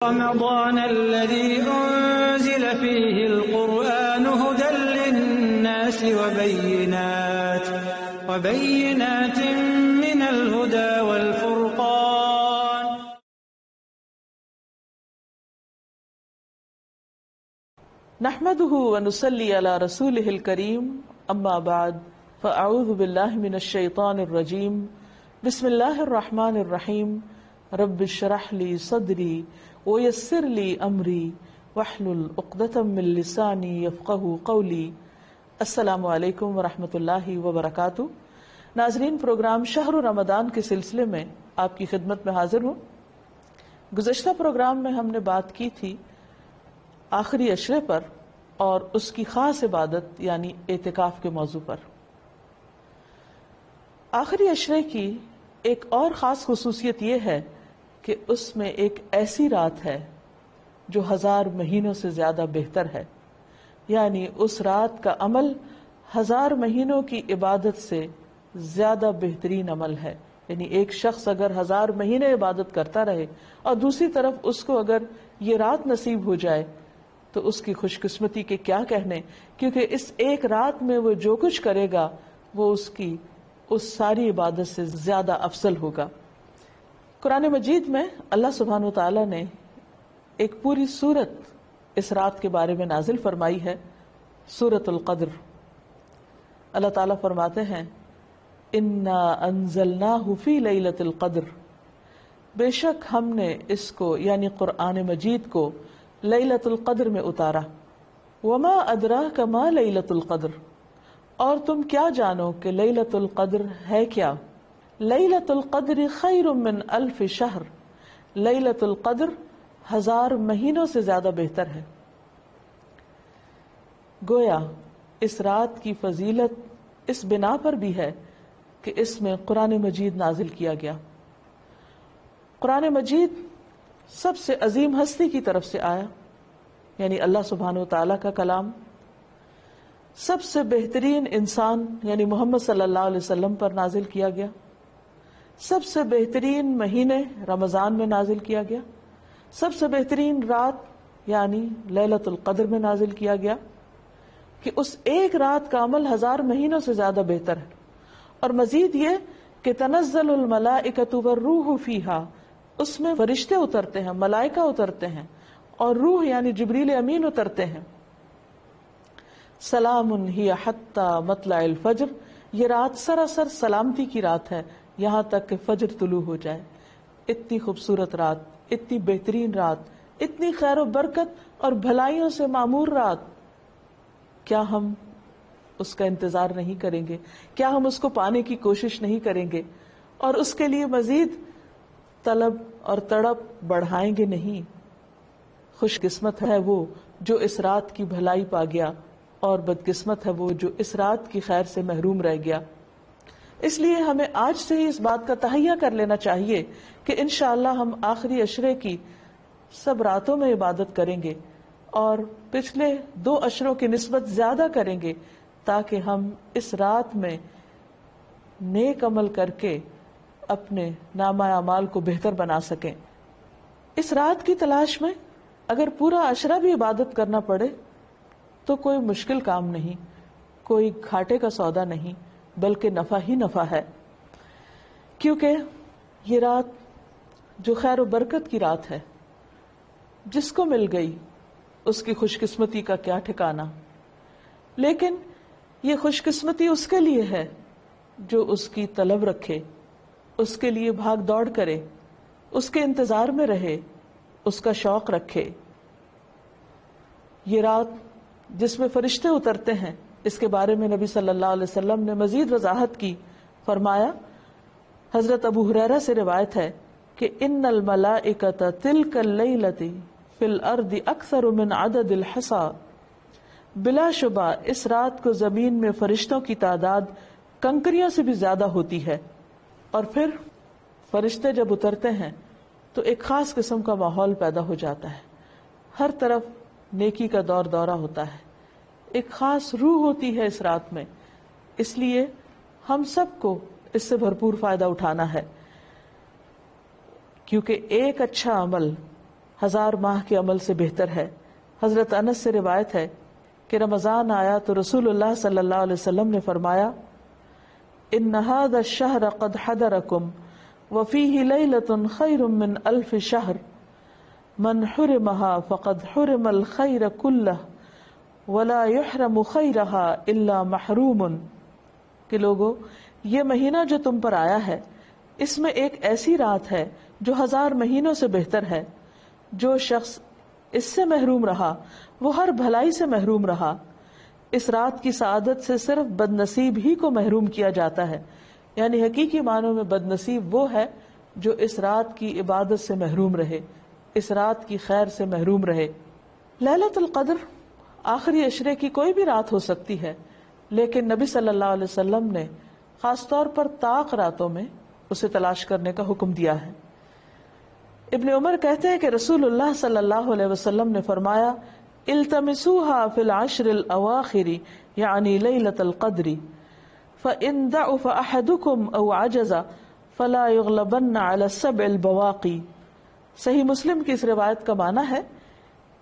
رمضان الذي أنزل فيه القرآن هدى للناس وبينات من الهدى والفرقان. نحمده ونصلي على رسوله الكريم اما بعد فاعوذ بالله من الشيطان الرجيم. بسم الله الرحمن الرحيم. رب اشرح لي صدري ويسر لي امري واحلل عقدة من لساني يفقهوا قولي. السلام علیکم ورحمۃ اللہ وبرکاتہ. ناظرین، پروگرام شہر رمضان کے سلسلے میں آپ کی خدمت میں حاضر ہوں. گزشتہ پروگرام میں ہم نے بات کی تھی آخری عشرے پر اور اس کی خاص عبادت یعنی اعتکاف کے موضوع پر. آخری عشرے کی ایک اور خاص خصوصیت یہ ہے کہ اس میں ایک ایسی رات ہے جو 1000 مہینوں سے زیادہ بہتر ہے. یعنی اس رات کا عمل 1000 مہینوں کی عبادت سے زیادہ بہترین عمل ہے. یعنی ایک شخص اگر 1000 مہینے عبادت کرتا رہے اور دوسری طرف اس کو اگر یہ رات نصیب ہو جائے تو اس کی خوش قسمتی کے کیا کہنے، کیونکہ اس ایک رات میں وہ جو کچھ کرے گا وہ اس کی اس ساری عبادت سے زیادہ افضل ہوگا. قرآن مجید میں اللہ سبحانہ وتعالی نے ایک پوری سورت اس رات کے بارے میں نازل فرمائی ہے، سورۃ القدر. اللہ تعالیٰ فرماتے ہیں انا انزلناہ فی لیلۃ القدر، بے شک ہم نے اس کو یعنی قرآن مجید کو لیلۃ القدر میں اتارا. وما ادراک ما لیلۃ القدر، اور تم کیا جانو کہ لیلۃ القدر ہے کیا. لیلۃ القدر خیر من 1000 شہر، لیلۃ القدر 1000 مہینوں سے زیادہ بہتر ہے. گویا اس رات کی فضیلت اس بنا پر بھی ہے کہ اس میں قرآن مجید نازل کیا گیا. قرآن مجید سب سے عظیم ہستی کی طرف سے آیا، یعنی اللہ سبحانہ و تعالیٰ کا کلام. سب سے بہترین انسان یعنی محمد صلی اللہ علیہ وسلم پر نازل کیا گیا. سب سے بہترین مہینے رمضان میں نازل کیا گیا. سب سے بہترین رات یعنی لیلۃ القدر میں نازل کیا گیا کہ اس ایک رات کا عمل 1000 مہینوں سے زیادہ بہتر ہے. اور مزید یہ کہ تنزل الملائکۃ والروح فیہا، اس میں فرشتے اترتے ہیں، ملائکہ اترتے ہیں اور روح یعنی جبریل امین اترتے ہیں. سلام ہی حتی مطلع الفجر، یہ رات سراسر سلامتی کی رات ہے یہاں تک کہ فجر طلوع ہو جائے. اتنی خوبصورت رات، اتنی بہترین رات، اتنی خیر و برکت اور بھلائیوں سے معمور رات، کیا ہم اس کا انتظار نہیں کریں گے؟ کیا ہم اس کو پانے کی کوشش نہیں کریں گے اور اس کے لیے مزید طلب اور تڑپ بڑھائیں گے نہیں؟ خوش قسمت ہے وہ جو اس رات کی بھلائی پا گیا اور بدقسمت ہے وہ جو اس رات کی خیر سے محروم رہ گیا. اس لیے ہمیں آج سے ہی اس بات کا تہیہ کر لینا چاہیے کہ انشاءاللہ ہم آخری عشرے کی سب راتوں میں عبادت کریں گے اور پچھلے 2 عشروں کی نسبت زیادہ کریں گے تاکہ ہم اس رات میں نیک عمل کر کے اپنے نامہ اعمال کو بہتر بنا سکیں. اس رات کی تلاش میں اگر پورا عشرہ بھی عبادت کرنا پڑے تو کوئی مشکل کام نہیں، کوئی گھاٹے کا سودا نہیں، بلکہ نفع ہی نفع ہے. کیونکہ یہ رات جو خیر و برکت کی رات ہے، جس کو مل گئی اس کی خوش قسمتی کا کیا ٹھکانا. لیکن یہ خوش قسمتی اس کے لیے ہے جو اس کی طلب رکھے، اس کے لیے بھاگ دوڑ کرے، اس کے انتظار میں رہے، اس کا شوق رکھے. یہ رات جس میں فرشتے اترتے ہیں، اس کے بارے میں نبی صلی اللہ علیہ وسلم نے مزید وضاحت کی. فرمایا، حضرت ابو ہریرہ سے روایت ہے کہ ان الملائکۃ تلک اللیلۃ فی الارض اکثر من عدد الحصى، بلا شبہ اس رات کو زمین میں فرشتوں کی تعداد کنکریوں سے بھی زیادہ ہوتی ہے. اور پھر فرشتے جب اترتے ہیں تو ایک خاص قسم کا ماحول پیدا ہو جاتا ہے، ہر طرف نیکی کا دور دورہ ہوتا ہے، ایک خاص روح ہوتی ہے اس رات میں. اس لیے ہم سب کو اس سے بھرپور فائدہ اٹھانا ہے، کیونکہ ایک اچھا عمل 1000 ماہ کے عمل سے بہتر ہے۔ حضرت انس سے روایت ہے کہ رمضان آیا تو رسول اللہ صلی اللہ علیہ وسلم نے فرمایا ان هذا الشهر قد حضركم وفيه ليلة خير من 1000 شهر من حرمها فقد حرم الخير كله ولا يحرم خيرها الا محروم، کہ لوگو یہ مہینہ جو تم پر آیا ہے اس میں ایک ایسی رات ہے جو 1000 مہینوں سے بہتر ہے، جو شخص اس سے محروم رہا وہ ہر بھلائی سے محروم رہا۔ اس رات کی سعادت سے صرف بد نصیب ہی کو محروم کیا جاتا ہے، یعنی حقیقی معنوں میں بد نصیب وہ ہے جو اس رات کی عبادت سے محروم رہے، اس رات کی خیر سے محروم رہے۔ لیلۃ القدر آخری عشرے کی کوئی بھی رات ہو سکتی ہے، لیکن نبی صلی اللہ علیہ وسلم نے خاص طور پر طاق راتوں میں اسے تلاش کرنے کا حکم دیا ہے۔ ابن عمر کہتے ہیں کہ رسول اللہ صلی اللہ علیہ وسلم نے فرمایا التمسوها فی العشر الاواخر یعنی لیلۃ القدر فإن ضعف احدکم او عجز فلا یغلبن علی السبع البواقی۔ صحیح مسلم کی اس روایت کا معنی ہے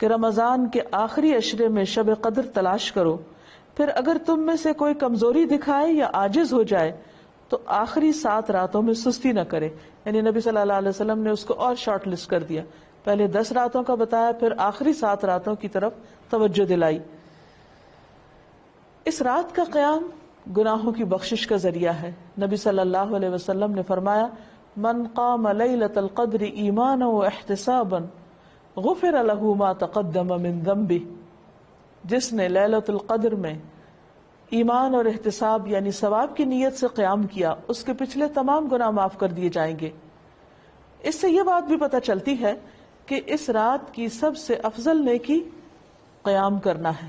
کہ رمضان کے آخری عشرے میں شب قدر تلاش کرو، پھر اگر تم میں سے کوئی کمزوری دکھائے یا عاجز ہو جائے تو آخری 7 راتوں میں سستی نہ کرے، یعنی نبی صلی اللہ علیہ وسلم نے اس کو اور شارٹ لسٹ کر دیا، پہلے 10 راتوں کا بتایا، پھر آخری 7 راتوں کی طرف توجہ دلائی۔ اس رات کا قیام گناہوں کی بخشش کا ذریعہ ہے۔ نبی صلی اللہ علیہ وسلم نے فرمایا من قام لیلۃ القدر ایمانا واحتسابا غفر له ما تقدم من ذنبہ، جس نے لیلۃ القدر میں ایمان اور احتساب یعنی ثواب کی نیت سے قیام کیا، اس کے پچھلے تمام گناہ معاف کر دیے جائیں گے۔ اس سے یہ بات بھی پتہ چلتی ہے کہ اس رات کی سب سے افضل نیکی قیام کرنا ہے،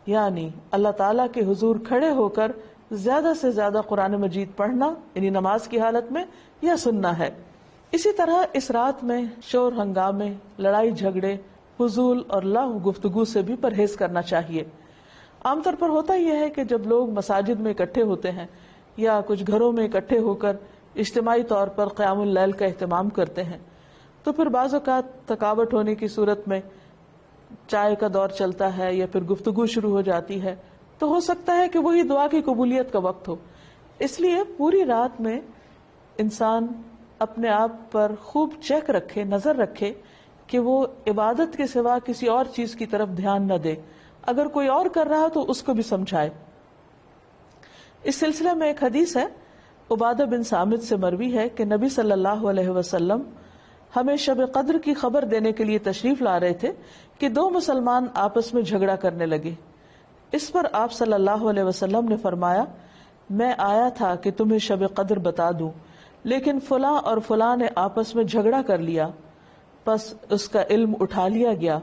یعنی اللہ تعالیٰ کے حضور کھڑے ہو کر زیادہ سے زیادہ قرآن مجید پڑھنا، یعنی نماز کی حالت میں، یا سننا ہے۔ اسی طرح اس رات میں شور ہنگامے، لڑائی جھگڑے، فضول اور لغو گفتگو سے بھی پرہیز کرنا چاہیے۔ عام طور پر ہوتا یہ ہے کہ جب لوگ مساجد میں اکٹھے ہوتے ہیں یا کچھ گھروں میں اکٹھے ہو کر اجتماعی طور پر قیام اللیل کا اہتمام کرتے ہیں تو پھر بعض اوقات تھکاوٹ ہونے کی صورت میں چائے کا دور چلتا ہے یا پھر گفتگو شروع ہو جاتی ہے، تو ہو سکتا ہے کہ وہی دعا کی قبولیت کا وقت ہو۔ اس لیے پوری رات میں انسان اپنے آپ پر خوب چیک رکھے، نظر رکھے کہ وہ عبادت کے سوا کسی اور چیز کی طرف دھیان نہ دے، اگر کوئی اور کر رہا تو اس کو بھی سمجھائے۔ اس سلسلے میں ایک حدیث ہے، عبادہ بن صامت سے مروی ہے کہ نبی صلی اللہ علیہ وسلم ہمیں شب قدر کی خبر دینے کے لیے تشریف لا رہے تھے کہ 2 مسلمان آپس میں جھگڑا کرنے لگے۔ اس پر آپ صلی اللہ علیہ وسلم نے فرمایا میں آیا تھا کہ تمہیں شب قدر بتا دوں، لیکن فلاں اور فلاں نے آپس میں جھگڑا کر لیا، پس اس کا علم اٹھا لیا گیا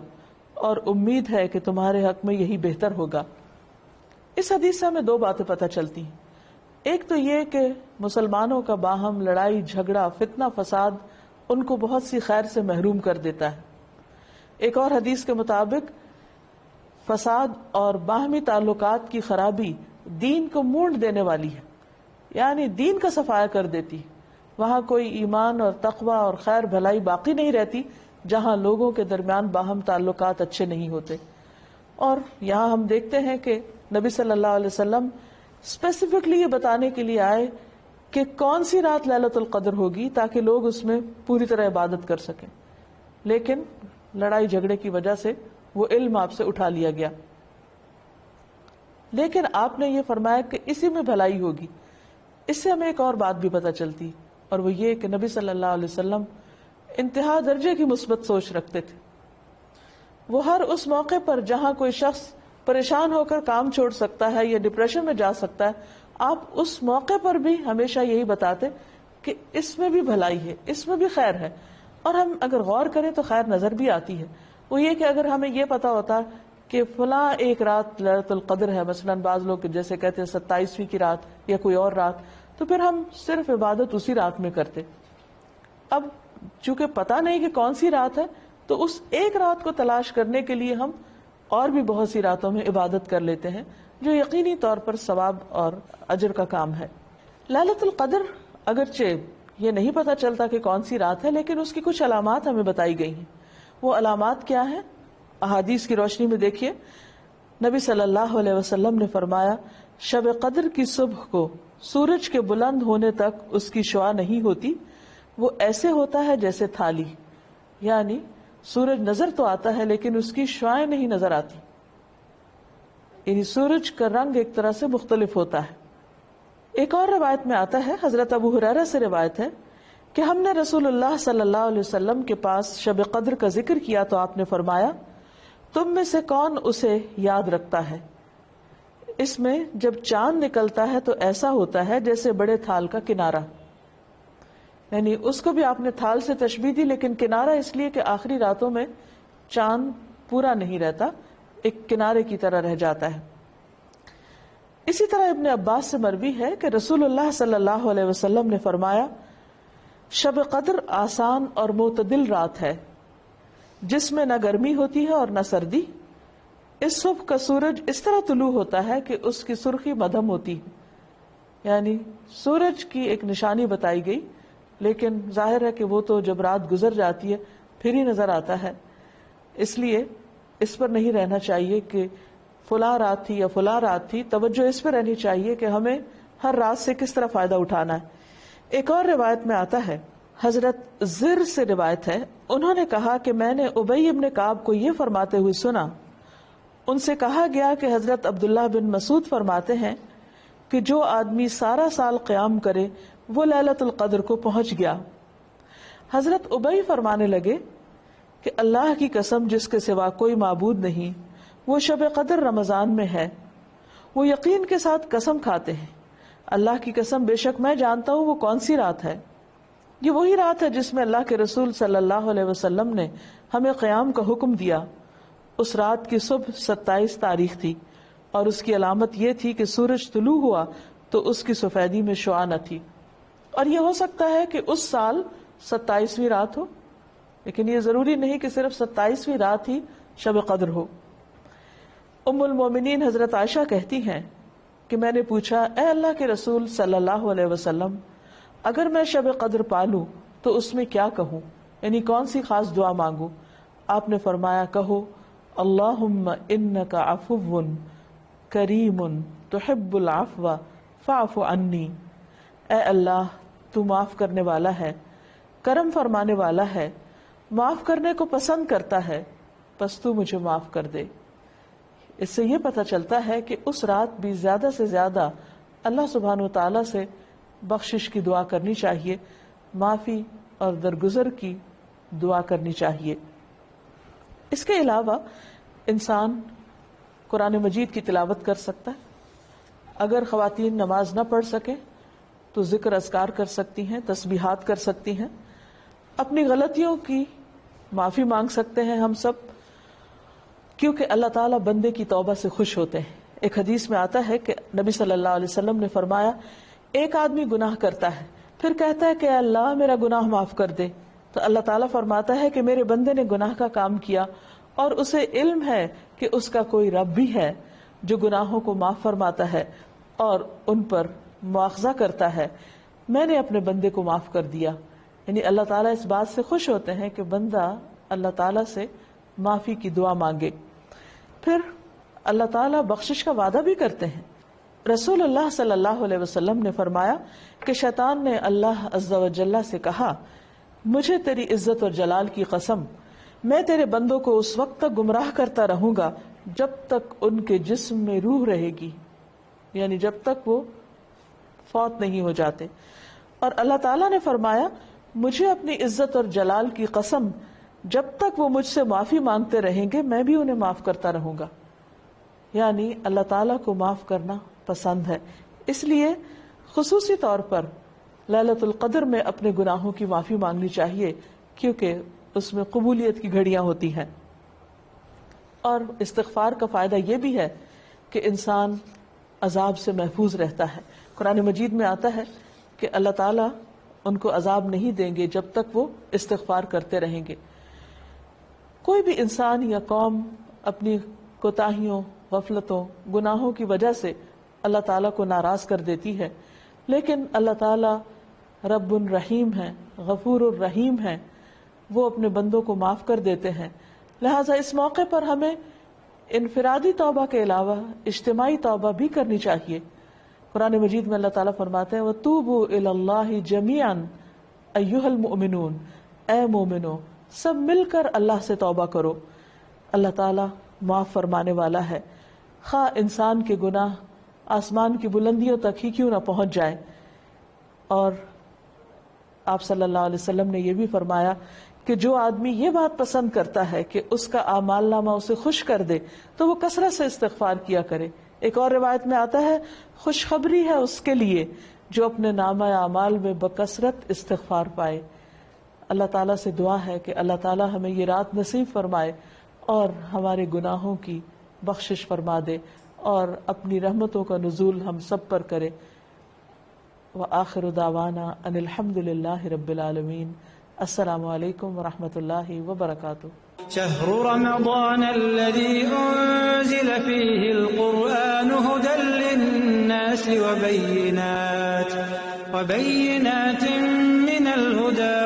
اور امید ہے کہ تمہارے حق میں یہی بہتر ہوگا۔ اس حدیث سے ہمیں 2 باتیں پتہ چلتی ہیں۔ ایک تو یہ کہ مسلمانوں کا باہم لڑائی جھگڑا فتنہ فساد ان کو بہت سی خیر سے محروم کر دیتا ہے۔ ایک اور حدیث کے مطابق فساد اور باہمی تعلقات کی خرابی دین کو مونڈ دینے والی ہے، یعنی دین کا صفایا کر دیتی ہے۔ وہاں کوئی ایمان اور تقوی اور خیر بھلائی باقی نہیں رہتی جہاں لوگوں کے درمیان باہم تعلقات اچھے نہیں ہوتے۔ اور یہاں ہم دیکھتے ہیں کہ نبی صلی اللہ علیہ وسلم اسپیسیفکلی یہ بتانے کے لیے آئے کہ کون سی رات لیلۃ القدر ہوگی تاکہ لوگ اس میں پوری طرح عبادت کر سکیں، لیکن لڑائی جھگڑے کی وجہ سے وہ علم آپ سے اٹھا لیا گیا۔ لیکن آپ نے یہ فرمایا کہ اسی میں بھلائی ہوگی۔ اس سے ہمیں ایک اور بات بھی پتہ چلتی، اور وہ یہ کہ نبی صلی اللہ علیہ وسلم انتہا درجے کی مثبت سوچ رکھتے تھے۔ وہ ہر اس موقع پر جہاں کوئی شخص پریشان ہو کر کام چھوڑ سکتا ہے یا ڈپریشن میں جا سکتا ہے، آپ اس موقع پر بھی ہمیشہ یہی بتاتے کہ اس میں بھی بھلائی ہے، اس میں بھی خیر ہے۔ اور ہم اگر غور کریں تو خیر نظر بھی آتی ہے۔ وہ یہ کہ اگر ہمیں یہ پتا ہوتا کہ فلاں ایک رات لیلۃ القدر ہے، مثلا بعض لوگ جیسے کہتے ہیں 27ویں کی رات یا کوئی اور رات، تو پھر ہم صرف عبادت اسی رات میں کرتے۔ اب چونکہ پتہ نہیں کہ کون سی رات ہے، تو اس ایک رات کو تلاش کرنے کے لیے ہم اور بھی بہت سی راتوں میں عبادت کر لیتے ہیں، جو یقینی طور پر ثواب اور اجر کا کام ہے۔ لیلۃ القدر اگرچہ یہ نہیں پتہ چلتا کہ کون سی رات ہے، لیکن اس کی کچھ علامات ہمیں بتائی گئی ہیں۔ وہ علامات کیا ہیں؟ احادیث کی روشنی میں دیکھیے، نبی صلی اللہ علیہ وسلم نے فرمایا شب قدر کی صبح کو سورج کے بلند ہونے تک اس کی شعاع نہیں ہوتی، وہ ایسے ہوتا ہے جیسے تھالی، یعنی سورج نظر تو آتا ہے لیکن اس کی شعاعیں نہیں نظر آتی، یعنی سورج کا رنگ ایک طرح سے مختلف ہوتا ہے۔ ایک اور روایت میں آتا ہے، حضرت ابو ہریرہ سے روایت ہے کہ ہم نے رسول اللہ صلی اللہ علیہ وسلم کے پاس شب قدر کا ذکر کیا تو آپ نے فرمایا تم میں سے کون اسے یاد رکھتا ہے؟ اس میں جب چاند نکلتا ہے تو ایسا ہوتا ہے جیسے بڑے تھال کا کنارہ، یعنی اس کو بھی آپ نے تھال سے تشبیہ دی، لیکن کنارہ اس لیے کہ آخری راتوں میں چاند پورا نہیں رہتا، ایک کنارے کی طرح رہ جاتا ہے۔ اسی طرح ابن عباس سے مروی ہے کہ رسول اللہ صلی اللہ علیہ وسلم نے فرمایا شب قدر آسان اور معتدل رات ہے جس میں نہ گرمی ہوتی ہے اور نہ سردی۔ اس صبح کا سورج اس طرح طلوع ہوتا ہے کہ اس کی سرخی مدھم ہوتی ہے، یعنی سورج کی ایک نشانی بتائی گئی، لیکن ظاہر ہے کہ وہ تو جب رات گزر جاتی ہے پھر ہی نظر آتا ہے، اس لیے اس پر نہیں رہنا چاہیے کہ فلاں رات تھی یا فلاں رات تھی، توجہ اس پہ رہنی چاہیے کہ ہمیں ہر رات سے کس طرح فائدہ اٹھانا ہے۔ ایک اور روایت میں آتا ہے، حضرت زر سے روایت ہے، انہوں نے کہا کہ میں نے ابی ابن کعب کو یہ فرماتے ہوئے سنا، ان سے کہا گیا کہ حضرت عبداللہ بن مسعود فرماتے ہیں کہ جو آدمی سارا سال قیام کرے وہ لیلۃ القدر کو پہنچ گیا۔ حضرت ابی فرمانے لگے کہ اللہ کی قسم جس کے سوا کوئی معبود نہیں، وہ شب قدر رمضان میں ہے۔ وہ یقین کے ساتھ قسم کھاتے ہیں، اللہ کی قسم بے شک میں جانتا ہوں وہ کون سی رات ہے۔ یہ وہی رات ہے جس میں اللہ کے رسول صلی اللہ علیہ وسلم نے ہمیں قیام کا حکم دیا۔ اس رات کی صبح 27 تاریخ تھی اور اس کی علامت یہ تھی کہ سورج طلوع ہوا تو اس کی سفیدی میں شعاع نہ تھی، اور یہ ہو سکتا ہے کہ اس سال 27ویں رات ہو، لیکن یہ ضروری نہیں کہ صرف 27ویں رات ہی شب قدر ہو۔ ام المومنین حضرت عائشہ کہتی ہیں کہ میں نے پوچھا اے اللہ کے رسول صلی اللہ علیہ وسلم، اگر میں شب قدر پالوں تو اس میں کیا کہوں، یعنی کون سی خاص دعا مانگوں؟ آپ نے فرمایا کہو اللہم انک عفو کریم تحب العفو فاعف عنی، اے اللہ تو معاف کرنے والا ہے، کرم فرمانے والا ہے، معاف کرنے کو پسند کرتا ہے، پس تو مجھے معاف کر دے۔ اس سے یہ پتہ چلتا ہے کہ اس رات بھی زیادہ سے زیادہ اللہ سبحانہ وتعالی سے بخشش کی دعا کرنی چاہیے، معافی اور درگزر کی دعا کرنی چاہیے۔ اس کے علاوہ انسان قرآن مجید کی تلاوت کر سکتا ہے، اگر خواتین نماز نہ پڑھ سکیں تو ذکر اذکار کر سکتی ہیں، تسبیحات کر سکتی ہیں، اپنی غلطیوں کی معافی مانگ سکتے ہیں ہم سب، کیونکہ اللہ تعالیٰ بندے کی توبہ سے خوش ہوتے ہیں۔ ایک حدیث میں آتا ہے کہ نبی صلی اللہ علیہ وسلم نے فرمایا ایک آدمی گناہ کرتا ہے پھر کہتا ہے کہ اللہ میرا گناہ معاف کر دے، تو اللہ تعالیٰ فرماتا ہے کہ میرے بندے نے گناہ کا کام کیا اور اسے علم ہے کہ اس کا کوئی رب بھی ہے جو گناہوں کو معاف فرماتا ہے اور ان پر مواخذہ کرتا ہے، میں نے اپنے بندے کو معاف کر دیا۔ یعنی اللہ تعالیٰ اس بات سے خوش ہوتے ہیں کہ بندہ اللہ تعالیٰ سے معافی کی دعا مانگے۔ پھر اللہ تعالیٰ بخشش کا وعدہ بھی کرتے ہیں۔ رسول اللہ صلی اللہ علیہ وسلم نے فرمایا کہ شیطان نے اللہ عز و جل سے کہا مجھے تیری عزت اور جلال کی قسم، میں تیرے بندوں کو اس وقت تک گمراہ کرتا رہوں گا جب تک ان کے جسم میں روح رہے گی، یعنی جب تک وہ فوت نہیں ہو جاتے۔ اور اللہ تعالیٰ نے فرمایا مجھے اپنی عزت اور جلال کی قسم، جب تک وہ مجھ سے معافی مانگتے رہیں گے میں بھی انہیں معاف کرتا رہوں گا۔ یعنی اللہ تعالیٰ کو معاف کرنا پسند ہے، اس لیے خصوصی طور پر لیلۃ القدر میں اپنے گناہوں کی معافی مانگنی چاہیے، کیونکہ اس میں قبولیت کی گھڑیاں ہوتی ہیں۔ اور استغفار کا فائدہ یہ بھی ہے کہ انسان عذاب سے محفوظ رہتا ہے۔ قرآن مجید میں آتا ہے کہ اللہ تعالیٰ ان کو عذاب نہیں دیں گے جب تک وہ استغفار کرتے رہیں گے۔ کوئی بھی انسان یا قوم اپنی کوتاہیوں، غفلتوں، گناہوں کی وجہ سے اللہ تعالیٰ کو ناراض کر دیتی ہے، لیکن اللہ تعالیٰ رب الرحیم ہے، غفور الرحیم ہے، وہ اپنے بندوں کو معاف کر دیتے ہیں. لہٰذا اس موقع پر ہمیں انفرادی توبہ کے علاوہ اجتماعی توبہ بھی کرنی چاہیے. قرآن مجید میں اللہ تعالیٰ فرماتے ہیں وَتُوبُوا إِلَى اللَّهِ جَمِيعًا أَيُّهَا الْمُؤْمِنُونَ، اے مومنو سب مل کر اللہ سے توبہ کرو. اللہ تعالیٰ معاف فرمانے والا ہے، خواہ انسان کے گناہ آسمان کی بلندیوں تک ہی کیوں نہ پہنچ جائے. اور آپ صلی اللہ علیہ وسلم نے یہ بھی فرمایا کہ جو آدمی یہ بات پسند کرتا ہے کہ اس کا اعمال نامہ اسے خوش کر دے تو وہ کثرت سے استغفار کیا کرے. ایک اور روایت میں آتا ہے خوشخبری ہے اس کے لیے جو اپنے نامہ اعمال میں بکثرت استغفار پائے. اللہ تعالیٰ سے دعا ہے کہ اللہ تعالیٰ ہمیں یہ رات نصیب فرمائے اور ہمارے گناہوں کی بخشش فرما دے اور اپنی رحمتوں کا نزول ہم سب پر کرے. وآخر دعوانا ان الحمد للہ رب العالمین. السلام علیکم ورحمۃ اللہ وبرکاتہ. شهر رمضان الذي أنزل فيه القرآن هدى للناس وبينات من الهدى